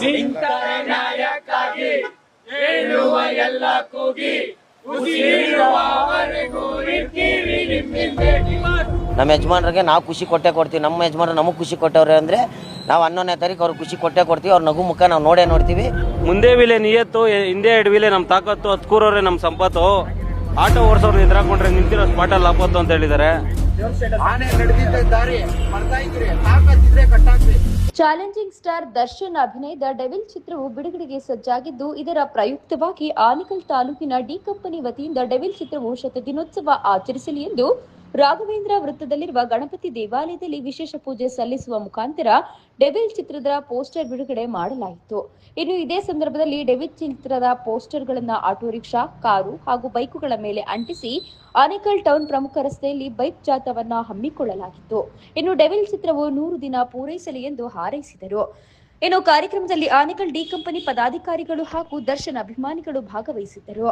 ನಿಂತರೆ ನ್ಯಾಯಕ್ಕಾಗಿ ಹೇಳುವ ಎಲ್ಲ ಕೂಗಿ ಉಸಿರಿರುವವರೆಗೂ ಇರ್ತೀವಿ ನಿಮ್ಮಿಂದೇಟಿ. ನಮ್ಮ ಯಜಮಾನರಿಗೆ ನಾವು ಖುಷಿ ಕೊಟ್ಟೆ ಕೊಡ್ತೀವಿ. ನಮ್ಮ ಯಜಮಾನರು ನಮಗೆ ಖುಷಿ ಕೊಟ್ಟವ್ರೆ ಅಂದರೆ ನಾವು 11ನೇ ತಾರೀಕು ಅವ್ರಿಗೆ ಖುಷಿ ಕೊಟ್ಟೆ ಕೊಡ್ತೀವಿ. ಅವ್ರ ನಗು ಮುಖ ನಾವು ನೋಡ್ತೀವಿ. ಮುಂದೆ ವಿಲೆ ನಿಯತ್ತು, ಹಿಂದೆ 2 ವಿಲೆ ನಮ್ಮ ತಾಕತ್ತು, 10 ಕೂರೋರೆ ನಮ್ಮ ಸಂಪತ್ತು. ಆಟೋ ಓಡಿಸೋರು ನಿಂತ್ಕೊಂಡ್ರೆ ನಿಂತಿರೋ ಸ್ಪಾಟಲ್ಲಿ ಆಪತ್ತು ಅಂತ ಹೇಳಿದ್ದಾರೆ. ಚಾಲೆಂಜಿಂಗ್ ಸ್ಟಾರ್ ದರ್ಶನ್ ಅಭಿನಯದ ಡೆವಿಲ್ ಚಿತ್ರವು ಬಿಡುಗಡೆಗೆ ಸಜ್ಜಾಗಿದ್ದು, ಇದರ ಪ್ರಯುಕ್ತವಾಗಿ ಆನೇಕಲ್ ತಾಲೂಕಿನ ಡಿ ಕಂಪನಿ ವತಿಯಿಂದ ಡೆವಿಲ್ ಚಿತ್ರವು ಶತದಿನೋತ್ಸವ ಆಚರಿಸಲಿ ಎಂದು ರಾಘವೇಂದ್ರ ವೃತ್ತದಲ್ಲಿರುವ ಗಣಪತಿ ದೇವಾಲಯದಲ್ಲಿ ವಿಶೇಷ ಪೂಜೆ ಸಲ್ಲಿಸುವ ಮುಖಾಂತರ ಡೆವಿಲ್ ಚಿತ್ರದ ಪೋಸ್ಟರ್ ಬಿಡುಗಡೆ ಮಾಡಲಾಯಿತು. ಇನ್ನು ಇದೇ ಸಂದರ್ಭದಲ್ಲಿ ಡೆವಿಲ್ ಚಿತ್ರದ ಪೋಸ್ಟರ್ಗಳನ್ನು ಆಟೋ ರಿಕ್ಷಾ, ಕಾರು ಹಾಗೂ ಬೈಕುಗಳ ಮೇಲೆ ಅಂಟಿಸಿ ಆನೇಕಲ್ ಟೌನ್ ಪ್ರಮುಖ ರಸ್ತೆಯಲ್ಲಿ ಬೈಕ್ ಜಾಥಾವನ್ನ ಹಮ್ಮಿಕೊಳ್ಳಲಾಗಿತ್ತು. ಇನ್ನು ಡೆವಿಲ್ ಚಿತ್ರವು 100 ದಿನ ಪೂರೈಸಲಿ ಎಂದು ಹಾರೈಸಿದರು. ಇನ್ನು ಕಾರ್ಯಕ್ರಮದಲ್ಲಿ ಆನೇಕಲ್ ಡಿ ಕಂಪನಿ ಪದಾಧಿಕಾರಿಗಳು ಹಾಗೂ ದರ್ಶನ್ ಅಭಿಮಾನಿಗಳು ಭಾಗವಹಿಸಿದ್ದರು.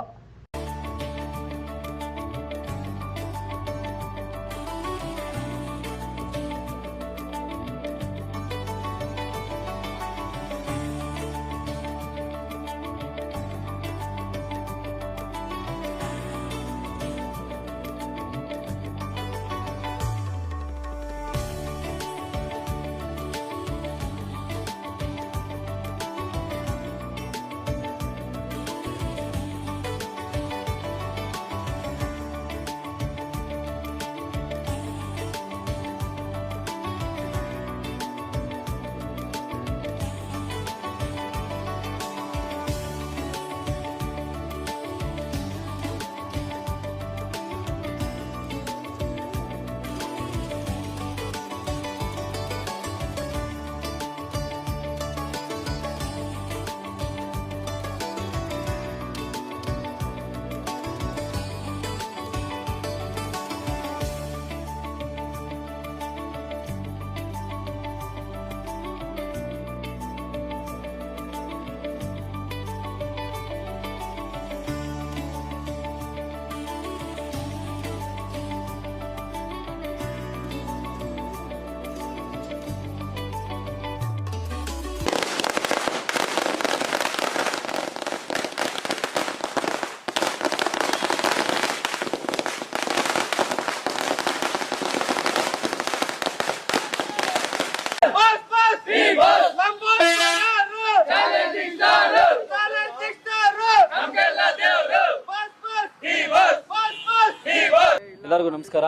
ಎಲ್ಲರಿಗೂ ನಮಸ್ಕಾರ.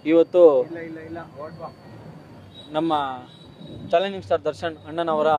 ಇವತ್ತು ನಮ್ಮ ಚಾಲೆಂಜಿಂಗ್ ಸ್ಟಾರ್ ದರ್ಶನ್ ಅಣ್ಣನವರ